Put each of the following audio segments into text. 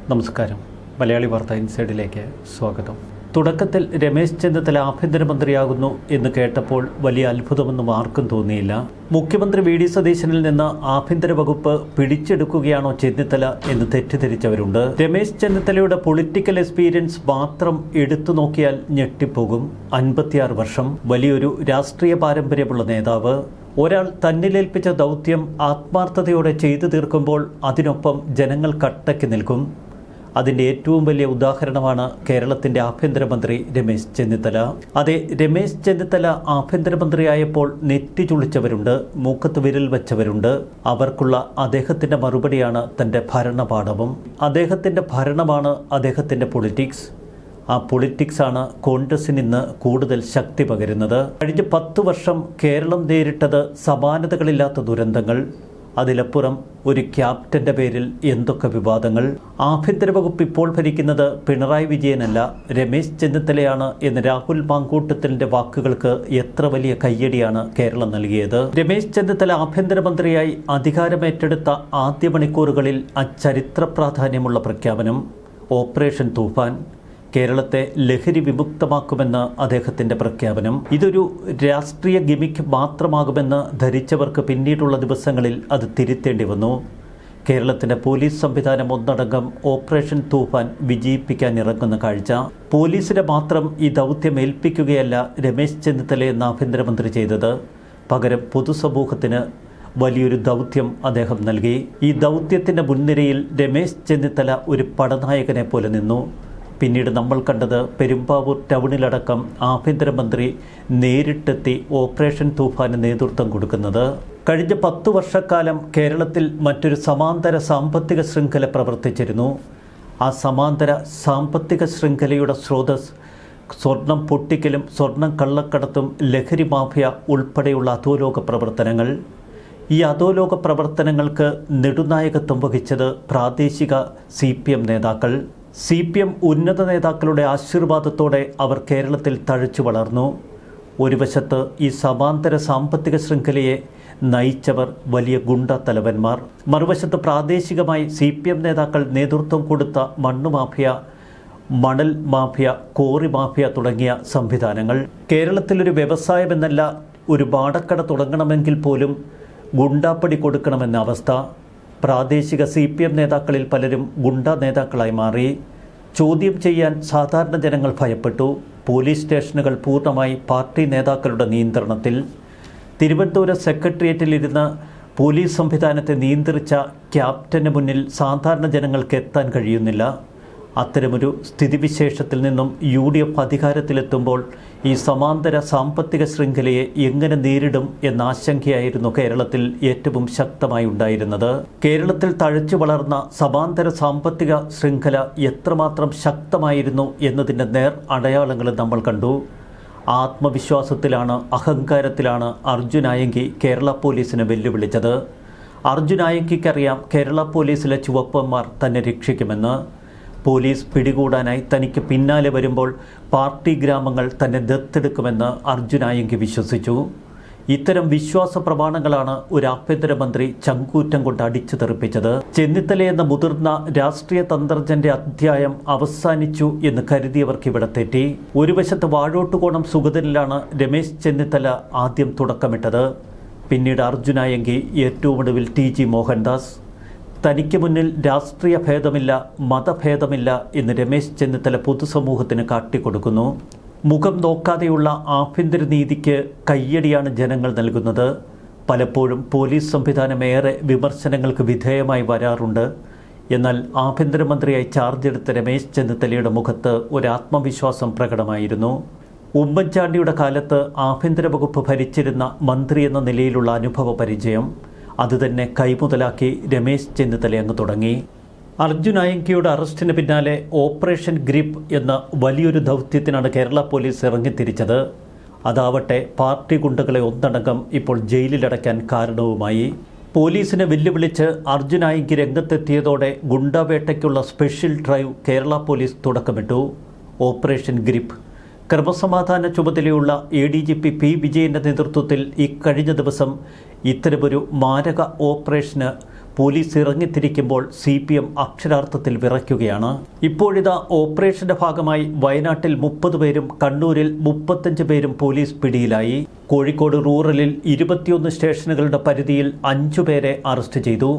നമസ്കാരം. മലയാളി വാർത്ത ഇൻസൈഡിലേക്ക് സ്വാഗതം. തുടക്കത്തിൽ രമേശ് ചെന്നിത്തല ആഭ്യന്തരമന്ത്രിയാകുന്നു എന്ന് കേട്ടപ്പോൾ വലിയ അത്ഭുതമൊന്നും ആർക്കും തോന്നിയില്ല. മുഖ്യമന്ത്രി വി.ഡി. സതീശനിൽ നിന്ന് ആഭ്യന്തര വകുപ്പ് പിടിച്ചെടുക്കുകയാണോ ചെന്നിത്തല എന്ന് തെറ്റിദ്ധരിച്ചവരുണ്ട്. രമേശ് ചെന്നിത്തലയുടെ പൊളിറ്റിക്കൽ എക്സ്പീരിയൻസ് മാത്രം എടുത്തു നോക്കിയാൽ ഞെട്ടിപ്പോകും. 56 വർഷം, വലിയൊരു രാഷ്ട്രീയ പാരമ്പര്യമുള്ള നേതാവ്. ഒരാൾ തന്നിലേൽപ്പിച്ച ദൗത്യം ആത്മാർത്ഥതയോടെ ചെയ്തു തീർക്കുമ്പോൾ അതിനൊപ്പം ജനങ്ങൾ കട്ടയ്ക്ക് നിൽക്കും. അതിൻ്റെ ഏറ്റവും വലിയ ഉദാഹരണമാണ് കേരളത്തിൻ്റെ ആഭ്യന്തരമന്ത്രി രമേശ് ചെന്നിത്തല. അതെ, രമേശ് ചെന്നിത്തല ആഭ്യന്തരമന്ത്രിയായപ്പോൾ നെറ്റി ചുളിച്ചവരുണ്ട്, മൂക്കത്ത് വിരൽ വെച്ചവരുണ്ട്. അവർക്കുള്ള അദ്ദേഹത്തിൻ്റെ മറുപടിയാണ് തൻ്റെ ഭരണപാഠവും. അദ്ദേഹത്തിൻ്റെ ഭരണമാണ് അദ്ദേഹത്തിൻ്റെ പൊളിറ്റിക്സ്. ആ പൊളിറ്റിക്സാണ് കോൺഗ്രസിന് ഇന്ന് കൂടുതൽ ശക്തി പകരുന്നത്. കഴിഞ്ഞ 10 വർഷം കേരളം നേരിട്ടത് സമാനതകളില്ലാത്ത ദുരന്തങ്ങൾ. അതിലപ്പുറം ഒരു ക്യാപ്റ്റൻ്റെ പേരിൽ എന്തൊക്കെ വിവാദങ്ങൾ. ആഭ്യന്തര വകുപ്പ് ഇപ്പോൾ ഭരിക്കുന്നത് പിണറായി വിജയനല്ല, രമേശ് ചെന്നിത്തലയാണ് എന്ന് രാഹുൽ മാങ്കൂട്ടത്തിലിൻ്റെ വാക്കുകൾക്ക് എത്ര വലിയ കയ്യടിയാണ് കേരളം നൽകിയത്. രമേശ് ചെന്നിത്തല ആഭ്യന്തരമന്ത്രിയായി അധികാരമേറ്റെടുത്ത ആദ്യ മണിക്കൂറുകളിൽ ചരിത്ര പ്രാധാന്യമുള്ള പ്രഖ്യാപനം, ഓപ്പറേഷൻ തൂഫാൻ, കേരളത്തെ ലഹരി വിമുക്തമാക്കുമെന്ന് അദ്ദേഹത്തിൻ്റെ പ്രഖ്യാപനം. ഇതൊരു രാഷ്ട്രീയ ഗിമിക്ക് മാത്രമാകുമെന്ന് ധരിച്ചവർക്ക് പിന്നീടുള്ള ദിവസങ്ങളിൽ അത് തിരുത്തേണ്ടി വന്നു. കേരളത്തിൻ്റെ പോലീസ് സംവിധാനം ഒന്നടങ്കം ഓപ്പറേഷൻ തൂഫാൻ വിജയിപ്പിക്കാൻ ഇറങ്ങുന്ന കാഴ്ച. പോലീസിനെ മാത്രം ഈ ദൗത്യം ഏൽപ്പിക്കുകയല്ല രമേശ് ചെന്നിത്തല എന്ന ആഭ്യന്തരമന്ത്രി ചെയ്തത്. പകരം പൊതുസമൂഹത്തിന് വലിയൊരു ദൗത്യം അദ്ദേഹം നൽകി. ഈ ദൗത്യത്തിൻ്റെ മുൻനിരയിൽ രമേശ് ചെന്നിത്തല ഒരു പടനായകനെ പോലെ നിന്നു. പിന്നീട് നമ്മൾ കണ്ടത് പെരുമ്പാവൂർ ടൗണിലടക്കം ആഭ്യന്തരമന്ത്രി നേരിട്ടെത്തി ഓപ്പറേഷൻ തൂഫാന് നേതൃത്വം കൊടുക്കുന്നത്. കഴിഞ്ഞ 10 വർഷക്കാലം കേരളത്തിൽ മറ്റൊരു സമാന്തര സാമ്പത്തിക ശൃംഖല പ്രവർത്തിച്ചിരുന്നു. ആ സമാന്തര സാമ്പത്തിക ശൃംഖലയുടെ സ്രോതസ് സ്വർണം പൊട്ടിക്കലും സ്വർണം കള്ളക്കടത്തും ലഹരി മാഫിയ ഉൾപ്പെടെയുള്ള അധോലോക പ്രവർത്തനങ്ങൾ. ഈ അധോലോക പ്രവർത്തനങ്ങൾക്ക് നെടുനായകത്വം വഹിച്ചത് പ്രാദേശിക CPM നേതാക്കൾ. CPM ഉന്നത നേതാക്കളുടെ ആശീർവാദത്തോടെ അവർ കേരളത്തിൽ തഴച്ചു വളർന്നു. ഒരു വശത്ത് ഈ സമാന്തര സാമ്പത്തിക ശൃംഖലയെ നയിച്ചവർ വലിയ ഗുണ്ട തലവന്മാർ, മറുവശത്ത് പ്രാദേശികമായി CPM നേതാക്കൾ നേതൃത്വം കൊടുത്ത മണ്ണ് മാഫിയ, മണൽ മാഫിയ, കോറി മാഫിയ തുടങ്ങിയ സംവിധാനങ്ങൾ. കേരളത്തിലൊരു വ്യവസായമെന്നല്ല, ഒരു വാടക്കട തുടങ്ങണമെങ്കിൽ പോലും ഗുണ്ടാപ്പടി കൊടുക്കണമെന്ന അവസ്ഥ. പ്രാദേശിക CPM നേതാക്കളിൽ പലരും ഗുണ്ടാ നേതാക്കളായി മാറി. ചോദ്യം ചെയ്യാൻ സാധാരണ ജനങ്ങൾ ഭയപ്പെട്ടു. പോലീസ് സ്റ്റേഷനുകൾ പൂർണ്ണമായി പാർട്ടി നേതാക്കളുടെ നിയന്ത്രണത്തിൽ. തിരുവനന്തപുരം സെക്രട്ടേറിയറ്റിലിരുന്ന് പോലീസ് സംവിധാനത്തെ നിയന്ത്രിച്ച ക്യാപ്റ്റന് മുന്നിൽ സാധാരണ ജനങ്ങൾക്ക് എത്താൻ കഴിയുന്നില്ല. അത്തരമൊരു സ്ഥിതിവിശേഷത്തിൽ നിന്നും UDF അധികാരത്തിലെത്തുമ്പോൾ ഈ സമാന്തര സാമ്പത്തിക ശൃംഖലയെ എങ്ങനെ നേരിടും എന്ന ആശങ്കയായിരുന്നു കേരളത്തിൽ ഏറ്റവും ശക്തമായി ഉണ്ടായിരുന്നത്. കേരളത്തിൽ തഴച്ചു വളർന്ന സമാന്തര സാമ്പത്തിക ശൃംഖല എത്രമാത്രം ശക്തമായിരുന്നു എന്നതിൻ്റെ നേർ അടയാളങ്ങൾ നമ്മൾ കണ്ടു. ആത്മവിശ്വാസത്തിലാണ്, അഹങ്കാരത്തിലാണ് അർജുൻ ആയങ്കി കേരള പോലീസിനെ വെല്ലുവിളിച്ചത്. അർജുൻ ആയങ്കിക്കറിയാം കേരള പോലീസിലെ ചുവപ്പന്മാർ തന്നെ രക്ഷിക്കുമെന്ന്. പോലീസ് പിടികൂടാനായി തനിക്ക് പിന്നാലെ വരുമ്പോൾ പാർട്ടി ഗ്രാമങ്ങൾ തന്നെ ദത്തെടുക്കുമെന്ന് അർജുൻ ആയങ്കി വിശ്വസിച്ചു. ഇത്തരം വിശ്വാസ പ്രമാണങ്ങളാണ് ഒരു ആഭ്യന്തരമന്ത്രി ചങ്കൂറ്റം കൊണ്ട് അടിച്ചു തെറിപ്പിച്ചത്. ചെന്നിത്തല എന്ന മുതിർന്ന രാഷ്ട്രീയ തന്ത്രജ്ഞന്റെ അധ്യായം അവസാനിച്ചു എന്ന് കരുതിയവർക്ക് ഇവിടെ തെറ്റി. ഒരു വശത്ത് വാഴോട്ടുകോണം സുഗതനിലാണ് രമേശ് ചെന്നിത്തല ആദ്യം തുടക്കമിട്ടത്. പിന്നീട് അർജുൻ ആയങ്കി, ഏറ്റവും ഒടുവിൽ TG മോഹൻദാസ്. തനിക്ക് മുന്നിൽ രാഷ്ട്രീയ ഭേദമില്ല, മതഭേദമില്ല എന്ന് രമേശ് ചെന്നിത്തല പൊതുസമൂഹത്തിന് കാട്ടിക്കൊടുക്കുന്നു. മുഖം നോക്കാതെയുള്ള ആഭ്യന്തര നീതിക്ക് കയ്യടിയാണ് ജനങ്ങൾ നൽകുന്നത്. പലപ്പോഴും പോലീസ് സംവിധാനം ഏറെ വിമർശനങ്ങൾക്ക് വിധേയമായി വരാറുണ്ട്. എന്നാൽ ആഭ്യന്തരമന്ത്രിയായി ചാർജ് എടുത്ത രമേശ് ചെന്നിത്തലയുടെ മുഖത്ത് ഒരു ആത്മവിശ്വാസം പ്രകടമായിരുന്നു. ഉമ്മൻചാണ്ടിയുടെ കാലത്ത് ആഭ്യന്തര വകുപ്പ് ഭരിച്ചിരുന്ന മന്ത്രി എന്ന നിലയിലുള്ള അനുഭവ പരിചയം, അതുതന്നെ കൈമുതലാക്കി രമേശ് ചെന്നിത്തല അങ്ങ് തുടങ്ങി. അർജുൻ ആയങ്കിയുടെ അറസ്റ്റിന് പിന്നാലെ ഓപ്പറേഷൻ ഗ്രിപ്പ് എന്ന വലിയൊരു ദൗത്യത്തിനാണ് കേരള പോലീസ് ഇറങ്ങിത്തിരിച്ചത്. അതാവട്ടെ പാർട്ടി ഗുണ്ടകളെ ഒന്നടങ്കം ഇപ്പോൾ ജയിലിലടയ്ക്കാൻ കാരണവുമായി. പോലീസിനെ വെല്ലുവിളിച്ച് അർജുൻ ആയങ്കി രംഗത്തെത്തിയതോടെ ഗുണ്ടാവേട്ടയ്ക്കുള്ള സ്പെഷ്യൽ ഡ്രൈവ് കേരള പോലീസ് തുടക്കമിട്ടു. ഓപ്പറേഷൻ ഗ്രിപ്പ് ക്രമസമാധാന ചുമതലയുള്ള ADGP P. വിജയൻ്റെ നേതൃത്വത്തിൽ ഇക്കഴിഞ്ഞ ദിവസം ഇത്തരമൊരു മാരക ഓപ്പറേഷന് പോലീസ് ഇറങ്ങിത്തിരിക്കുമ്പോൾ CPM അക്ഷരാർത്ഥത്തിൽ വിറയ്ക്കുകയാണ്. ഇപ്പോഴിതാ ഓപ്പറേഷന്റെ ഭാഗമായി വയനാട്ടിൽ 30 പേരും കണ്ണൂരിൽ 35 പേരും പോലീസ് പിടിയിലായി. കോഴിക്കോട് റൂറലിൽ 21 സ്റ്റേഷനുകളുടെ പരിധിയിൽ 5 പേരെ അറസ്റ്റ് ചെയ്തു.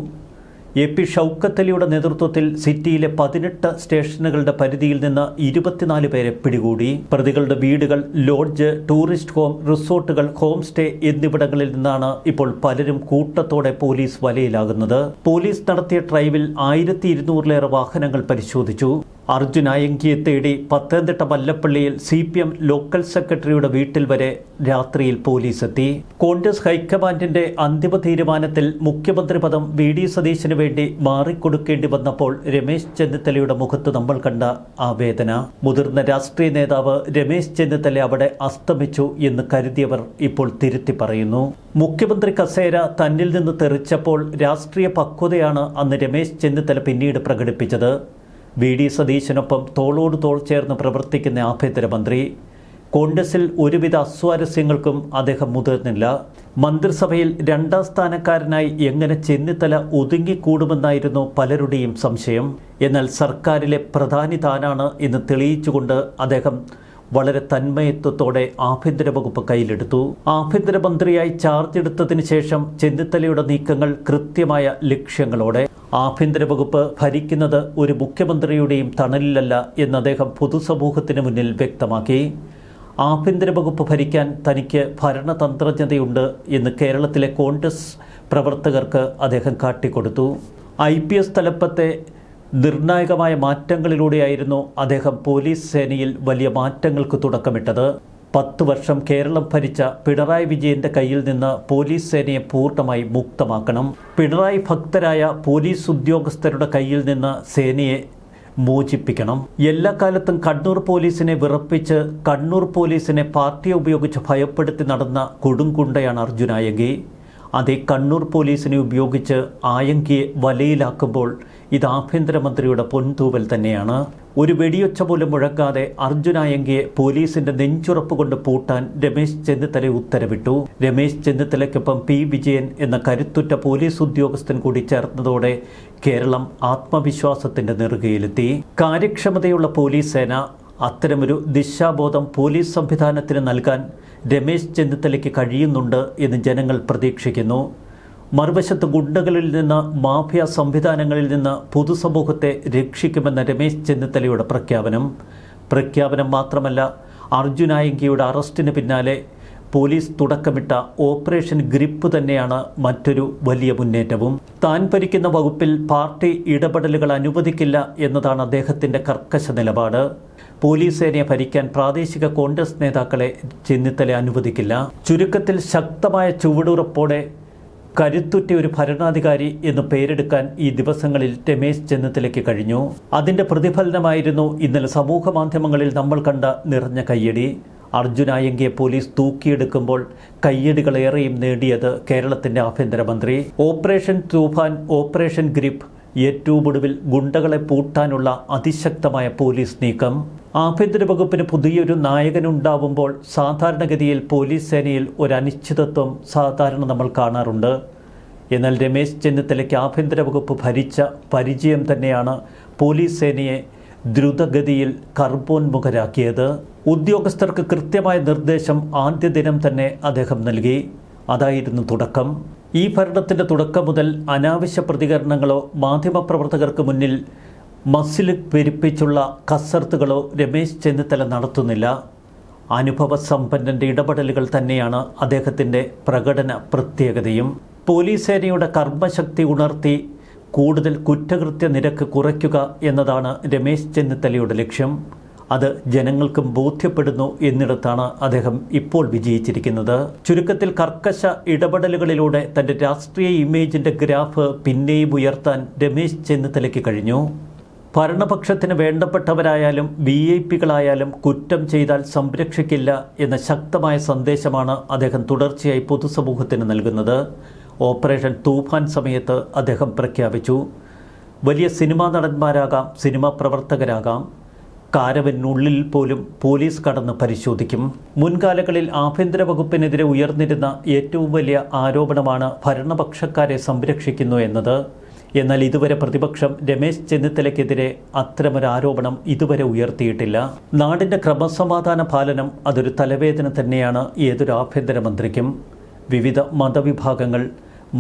AP ഷൗക്കത്ത് അലിയുടെ നേതൃത്വത്തിൽ സിറ്റിയിലെ 18 സ്റ്റേഷനുകളുടെ പരിധിയിൽ നിന്ന് 24 പേരെ പിടികൂടി. പ്രതികളുടെ വീടുകൾ, ലോഡ്ജ്, ടൂറിസ്റ്റ് ഹോം, റിസോർട്ടുകൾ, ഹോം സ്റ്റേ എന്നിവിടങ്ങളിൽ നിന്നാണ് ഇപ്പോൾ പലരും കൂട്ടത്തോടെ പോലീസ് വലയിലാകുന്നത്. പോലീസ് നടത്തിയ ഡ്രൈവിൽ 1200-ലേറെ വാഹനങ്ങൾ പരിശോധിച്ചു. അർജുൻ ആയങ്കിയെ തേടി പത്തനംതിട്ട മല്ലപ്പള്ളിയിൽ CPM ലോക്കൽ സെക്രട്ടറിയുടെ വീട്ടിൽ വരെ രാത്രിയിൽ പോലീസ് എത്തി. കോൺഗ്രസ് ഹൈക്കമാൻഡിന്റെ അന്തിമ തീരുമാനത്തിൽ മുഖ്യമന്ത്രി പദം VD സതീശന് വേണ്ടി മാറിക്കൊടുക്കേണ്ടി വന്നപ്പോൾ രമേശ് ചെന്നിത്തലയുടെ മുഖത്ത് നമ്മൾ കണ്ട ആ വേദന. മുതിർന്ന രാഷ്ട്രീയ നേതാവ് രമേശ് ചെന്നിത്തല അവിടെ അസ്തമിച്ചു എന്ന് കരുതിയവർ ഇപ്പോൾ തിരുത്തി പറയുന്നു. മുഖ്യമന്ത്രി കസേര തന്നിൽ നിന്ന് തെറിച്ചപ്പോൾ രാഷ്ട്രീയ പക്വതയാണ് അന്ന് രമേശ് ചെന്നിത്തല പിന്നീട് പ്രകടിപ്പിച്ചത്. VD സതീശനൊപ്പം തോളോട് തോൾ ചേർന്ന് പ്രവർത്തിക്കുന്ന ആഭ്യന്തരമന്ത്രി. കോൺഗ്രസിൽ ഒരുവിധ അസ്വാരസ്യങ്ങൾക്കും അദ്ദേഹം മുതിർന്നില്ല. മന്ത്രിസഭയിൽ 2ാം സ്ഥാനക്കാരനായി എങ്ങനെ ചെന്നിത്തല ഒതുങ്ങിക്കൂടുമെന്നായിരുന്നു പലരുടെയും സംശയം. എന്നാൽ സർക്കാരിലെ പ്രധാനി താനാണ് എന്ന് തെളിയിച്ചുകൊണ്ട് അദ്ദേഹം വളരെ തന്മയത്വത്തോടെ ആഭ്യന്തര വകുപ്പ് കയ്യിലെടുത്തു. ആഭ്യന്തരമന്ത്രിയായി ചാർജ് എടുത്തതിന് ശേഷം ചെന്നിത്തലയുടെ നീക്കങ്ങൾ കൃത്യമായ ലക്ഷ്യങ്ങളോടെ. ആഭ്യന്തര വകുപ്പ് ഭരിക്കുന്നത് ഒരു മുഖ്യമന്ത്രിയുടെയും തണലിലല്ല എന്ന് അദ്ദേഹം പൊതുസമൂഹത്തിന് മുന്നിൽ വ്യക്തമാക്കി. ആഭ്യന്തര വകുപ്പ് ഭരിക്കാൻ തനിക്ക് ഭരണതന്ത്രജ്ഞതയുണ്ട് എന്ന് കേരളത്തിലെ കോൺഗ്രസ് പ്രവർത്തകർക്ക് അദ്ദേഹം കാട്ടിക്കൊടുത്തു. IPS തലപ്പത്തെ നിർണായകമായ മാറ്റങ്ങളിലൂടെയായിരുന്നു അദ്ദേഹം പോലീസ് സേനയിൽ വലിയ മാറ്റങ്ങൾക്ക് തുടക്കമിട്ടത്. 10 വർഷം കേരളം ഭരിച്ച പിണറായി വിജയന്റെ കയ്യിൽ നിന്ന് പോലീസ് സേനയെ പൂർണ്ണമായി മുക്തമാക്കണം. പിണറായി ഭക്തരായ പോലീസ് ഉദ്യോഗസ്ഥരുടെ കയ്യിൽ നിന്ന് സേനയെ മോചിപ്പിക്കണം. എല്ലാ കാലത്തും കണ്ണൂർ പോലീസിനെ വിറപ്പിച്ച് കണ്ണൂർ പോലീസിനെ പാർട്ടിയെ ഉപയോഗിച്ച് ഭയപ്പെടുത്തി നടന്ന കൊടുങ്കുണ്ടയാണ് അർജുൻ ആയങ്കി. അതേ കണ്ണൂർ പോലീസിനെ ഉപയോഗിച്ച് ആയങ്കിയെ വലയിലാക്കുമ്പോൾ ഇത് ആഭ്യന്തരമന്ത്രിയുടെ പൊൻതൂവൽ തന്നെയാണ്. ഒരു വെടിയൊച്ച പോലും മുഴങ്ങാതെ അർജുൻ ആയങ്കിയെ പോലീസിന്റെ നെഞ്ചുറപ്പ് കൊണ്ട് പൂട്ടാൻ രമേശ് ചെന്നിത്തല ഉത്തരവിട്ടു. രമേശ് ചെന്നിത്തലയ്ക്കൊപ്പം P. വിജയൻ എന്ന കരുത്തുറ്റ പോലീസ് ഉദ്യോഗസ്ഥൻ കൂടി ചേർന്നതോടെ കേരളം ആത്മവിശ്വാസത്തിന്റെ നെറുകയിലെത്തി. കാര്യക്ഷമതയുള്ള പോലീസ് സേന, അത്തരമൊരു ദിശാബോധം പോലീസ് സംവിധാനത്തിന് നൽകാൻ രമേശ് ചെന്നിത്തലയ്ക്ക് കഴിയുന്നുണ്ട് എന്ന് ജനങ്ങൾ പ്രതീക്ഷിക്കുന്നു. മറുവശത്ത് ഗുണ്ടകളിൽ നിന്ന്, മാഫിയ സംവിധാനങ്ങളിൽ നിന്ന് പൊതുസമൂഹത്തെ രക്ഷിക്കുമെന്ന രമേശ് ചെന്നിത്തലയുടെ പ്രഖ്യാപനം മാത്രമല്ല, അർജുൻ ആയങ്കിയുടെ അറസ്റ്റിന് പിന്നാലെ പോലീസ് തുടക്കമിട്ട ഓപ്പറേഷൻ ഗ്രിപ്പ് തന്നെയാണ് മറ്റൊരു വലിയ മുന്നേറ്റവും. താൻ ഭരിക്കുന്ന വകുപ്പിൽ പാർട്ടി ഇടപെടലുകൾ അനുവദിക്കില്ല എന്നതാണ് അദ്ദേഹത്തിൻ്റെ കർക്കശ നിലപാട്. പോലീസ് സേനയെ ഭരിക്കാൻ പ്രാദേശിക കോൺഗ്രസ് നേതാക്കളെ ചെന്നിത്തല അനുവദിക്കില്ല. ചുരുക്കത്തിൽ ശക്തമായ ചുവടുറപ്പോടെ കരുത്തുറ്റ ഒരു ഭരണാധികാരി എന്ന് പേരെടുക്കാൻ ഈ ദിവസങ്ങളിൽ രമേശ് ചെന്നിത്തലയ്ക്ക് കഴിഞ്ഞു. അതിൻ്റെ പ്രതിഫലനമായിരുന്നു ഇന്നലെ സമൂഹ മാധ്യമങ്ങളിൽ നമ്മൾ കണ്ട നിറഞ്ഞ കയ്യടി. അർജുൻ ആയങ്കിയെ പോലീസ് തൂക്കിയെടുക്കുമ്പോൾ കയ്യടികളേറെയും നേടിയത് കേരളത്തിൻ്റെ ആഭ്യന്തരമന്ത്രി. ഓപ്പറേഷൻ തൂഫാൻ, ഓപ്പറേഷൻ ഗ്രിപ്പ്, ഏറ്റവും ഒടുവിൽ ഗുണ്ടകളെ പൂട്ടാനുള്ള അതിശക്തമായ പോലീസ് നീക്കം. ആഭ്യന്തര വകുപ്പിന് പുതിയൊരു നായകനുണ്ടാവുമ്പോൾ സാധാരണഗതിയിൽ പോലീസ് സേനയിൽ ഒരു അനിശ്ചിതത്വം സാധാരണ നമ്മൾ കാണാറുണ്ട്. എന്നാൽ രമേശ് ചെന്നിത്തലയ്ക്ക് ആഭ്യന്തര വകുപ്പ് ഭരിച്ച പരിചയം തന്നെയാണ് പോലീസ് സേനയെ ദ്രുതഗതിയിൽ കർമ്മോന്മുഖരാക്കിയത്. ഉദ്യോഗസ്ഥർക്ക് കൃത്യമായ നിർദ്ദേശം ആദ്യ ദിനം തന്നെ അദ്ദേഹം നൽകി. അതായിരുന്നു തുടക്കം. ഈ ഭരണത്തിൻ്റെ തുടക്കം മുതൽ അനാവശ്യ പ്രതികരണങ്ങളോ മാധ്യമപ്രവർത്തകർക്ക് മുന്നിൽ മസിൽ പെരുപ്പിച്ചുള്ള കസർത്തുകളോ രമേശ് ചെന്നിത്തല നടത്തുന്നില്ല. അനുഭവസമ്പന്നൻ്റെ ഇടപെടലുകൾ തന്നെയാണ് അദ്ദേഹത്തിൻ്റെ പ്രകടന പ്രത്യേകതയും. പോലീസ് സേനയുടെ കർമ്മശക്തി ഉണർത്തി കൂടുതൽ കുറ്റകൃത്യ നിരക്ക് കുറയ്ക്കുക എന്നതാണ് രമേശ് ചെന്നിത്തലയുടെ ലക്ഷ്യം. അത് ജനങ്ങൾക്കും ബോധ്യപ്പെടുന്നു എന്നിടത്താണ് അദ്ദേഹം ഇപ്പോൾ വിജയിച്ചിരിക്കുന്നത്. ചുരുക്കത്തിൽ കർക്കശ ഇടപെടലുകളിലൂടെ തൻ്റെ രാഷ്ട്രീയ ഇമേജിൻ്റെ ഗ്രാഫ് പിന്നെയും ഉയർത്താൻ രമേശ് ചെന്നിത്തലയ്ക്ക് കഴിഞ്ഞു. ഭരണപക്ഷത്തിന് വേണ്ടപ്പെട്ടവരായാലും VIP-കളായാലും കുറ്റം ചെയ്താൽ സംരക്ഷിക്കില്ല എന്ന ശക്തമായ സന്ദേശമാണ് അദ്ദേഹം തുടർച്ചയായി പൊതുസമൂഹത്തിന് നൽകുന്നത്. ഓപ്പറേഷൻ തൂഫാൻ സമയത്ത് അദ്ദേഹം പ്രഖ്യാപിച്ചു, വലിയ സിനിമാ നടന്മാരാകാം, സിനിമാ പ്രവർത്തകരാകാം, കാരവനുള്ളിൽ പോലും പോലീസ് കടന്ന് പരിശോധിക്കും. മുൻകാലങ്ങളിൽ ആഭ്യന്തര വകുപ്പിനെതിരെ ഉയർന്നിരുന്ന ഏറ്റവും വലിയ ആരോപണമാണ് ഭരണപക്ഷക്കാരെ സംരക്ഷിക്കുന്നു എന്നത്. എന്നാൽ ഇതുവരെ പ്രതിപക്ഷം രമേശ് ചെന്നിത്തലയ്ക്കെതിരെ അത്തരമൊരു ആരോപണം ഇതുവരെ ഉയർത്തിയിട്ടില്ല. നാടിൻ്റെ ക്രമസമാധാന പാലനം അതൊരു തലവേദന തന്നെയാണ് ഏതൊരു ആഭ്യന്തരമന്ത്രിക്കും. വിവിധ മതവിഭാഗങ്ങൾ,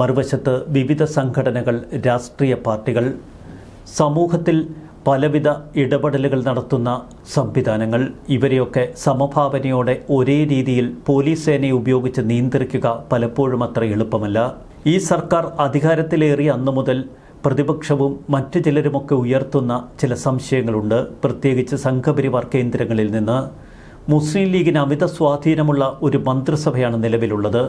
മറുവശത്ത് വിവിധ സംഘടനകൾ, രാഷ്ട്രീയ പാർട്ടികൾ, സമൂഹത്തിൽ പലവിധ ഇടപെടലുകൾ നടത്തുന്ന സംവിധാനങ്ങൾ, ഇവരെയൊക്കെ സമഭാവനയോടെ ഒരേ രീതിയിൽ പോലീസ് സേനയെ ഉപയോഗിച്ച് നിയന്ത്രിക്കുക പലപ്പോഴും അത്ര എളുപ്പമല്ല. ഈ സർക്കാർ അധികാരത്തിലേറിയ അന്നു മുതൽ പ്രതിപക്ഷവും മറ്റു ചിലരുമൊക്കെ ഉയർത്തുന്ന ചില സംശയങ്ങളുണ്ട്. പ്രത്യേകിച്ച് സംഘപരിവാർ കേന്ദ്രങ്ങളിൽ നിന്ന്. മുസ്ലിം ലീഗിന് അമിത സ്വാധീനമുള്ള ഒരു മന്ത്രിസഭയാണ് നിലവിലുള്ളത്.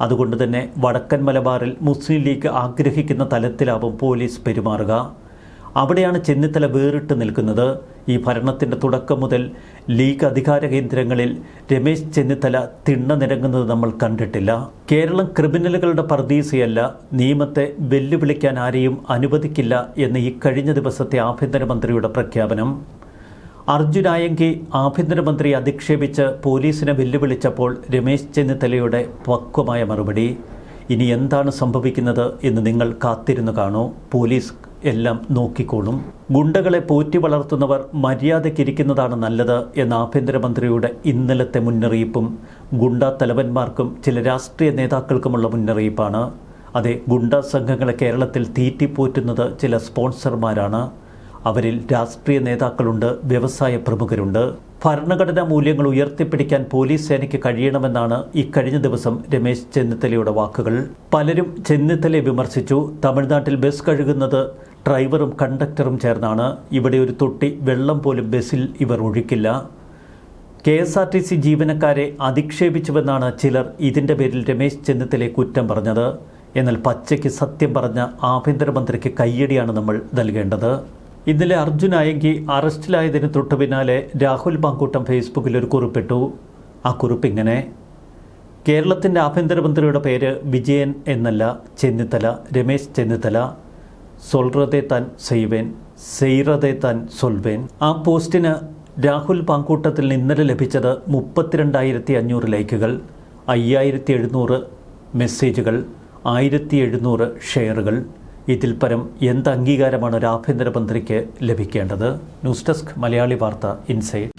അതുകൊണ്ട് തന്നെ വടക്കൻ മലബാറിൽ മുസ്ലിം ലീഗ് ആഗ്രഹിക്കുന്ന തലത്തിലാവും പോലീസ് പെരുമാറുക. അവിടെയാണ് ചെന്നിത്തല വേറിട്ട് നിൽക്കുന്നത്. ഈ ഭരണത്തിൻ്റെ തുടക്കം മുതൽ ലീഗ് അധികാര കേന്ദ്രങ്ങളിൽ രമേശ് ചെന്നിത്തല തിണ്ണ നിരങ്ങുന്നത് നമ്മൾ കണ്ടിട്ടില്ല. കേരളം ക്രിമിനലുകളുടെ പർദീസയല്ല, നിയമത്തെ വെല്ലുവിളിക്കാൻ ആരെയും അനുവദിക്കില്ല എന്ന് ഈ കഴിഞ്ഞ ദിവസത്തെ ആഭ്യന്തരമന്ത്രിയുടെ പ്രഖ്യാപനം. അർജുൻ ആയങ്കി ആഭ്യന്തരമന്ത്രി അധിക്ഷേപിച്ച് പോലീസിനെ വെല്ലുവിളിച്ചപ്പോൾ രമേശ് ചെന്നിത്തലയുടെ പക്വമായ മറുപടി. ഇനി എന്താണ് സംഭവിക്കുന്നത് എന്ന് നിങ്ങൾ കാത്തിരുന്നു കാണൂ. പോലീസ് എല്ലാം നോക്കിക്കോളും. ഗുണ്ടകളെ പോറ്റി വളർത്തുന്നവർ മര്യാദയ്ക്കിരിക്കുന്നതാണ് നല്ലത് എന്ന ആഭ്യന്തരമന്ത്രിയുടെ ഇന്നലത്തെ മുന്നറിയിപ്പും ഗുണ്ടാ തലവന്മാർക്കും ചില രാഷ്ട്രീയ നേതാക്കൾക്കുമുള്ള മുന്നറിയിപ്പാണ്. അതെ, ഗുണ്ടാ സംഘങ്ങളെ കേരളത്തിൽ തീറ്റിപ്പോറ്റുന്നത് ചില സ്പോൺസർമാരാണ്. അവരിൽ രാഷ്ട്രീയ നേതാക്കളുണ്ട്, വ്യവസായ പ്രമുഖരുണ്ട്. ഭരണഘടനാ മൂല്യങ്ങൾ ഉയർത്തിപ്പിടിക്കാൻ പോലീസ് സേനയ്ക്ക് കഴിയണമെന്നാണ് ഇക്കഴിഞ്ഞ ദിവസം രമേശ് ചെന്നിത്തലയുടെ വാക്കുകൾ. പലരും ചെന്നിത്തലയെ വിമർശിച്ചു. തമിഴ്നാട്ടിൽ ബസ് കഴുകുന്നത് ഡ്രൈവറും കണ്ടക്ടറും ചേർന്നാണ്. ഇവിടെ ഒരു തൊട്ടി വെള്ളം പോലും ബസ്സിൽ ഇവർ ഒഴിക്കില്ല. KSRTC ജീവനക്കാരെ അധിക്ഷേപിച്ചുവെന്നാണ് ചിലർ ഇതിൻ്റെ പേരിൽ രമേശ് ചെന്നിത്തലയെ കുറ്റം പറഞ്ഞത്. എന്നാൽ പച്ചയ്ക്ക് സത്യം പറഞ്ഞ ആഭ്യന്തരമന്ത്രിക്ക് കയ്യടിയാണ് നമ്മൾ നൽകേണ്ടത്. ഇന്നലെ അർജുൻ ആയങ്കി അറസ്റ്റിലായതിന് തൊട്ടു പിന്നാലെ രാഹുൽ മാങ്കൂട്ടം ഫേസ്ബുക്കിൽ ഒരു കുറിപ്പിട്ടു. ആ കുറിപ്പ് ഇങ്ങനെ: കേരളത്തിൻ്റെ ആഭ്യന്തരമന്ത്രിയുടെ പേര് വിജയൻ എന്നല്ല, ചെന്നിത്തല, രമേശ് ചെന്നിത്തല. സൊൽറതേ താൻ സെയ്വേൻ, സെയ്റതേ താൻ സൊൽവേൻ. ആ പോസ്റ്റിന് രാഹുൽ മാങ്കൂട്ടത്തിൽ ഇന്നലെ ലഭിച്ചത് 32,500 ലൈക്കുകൾ, 5,700 മെസ്സേജുകൾ, 1,700 ഷെയറുകൾ. ഇതിൽ പരം എന്ത് അംഗീകാരമാണ് ഒരു ആഭ്യന്തരമന്ത്രിക്ക് ലഭിക്കേണ്ടത്? ന്യൂസ് ഡെസ്ക് മലയാളി വാർത്ത ഇൻസൈഡ്.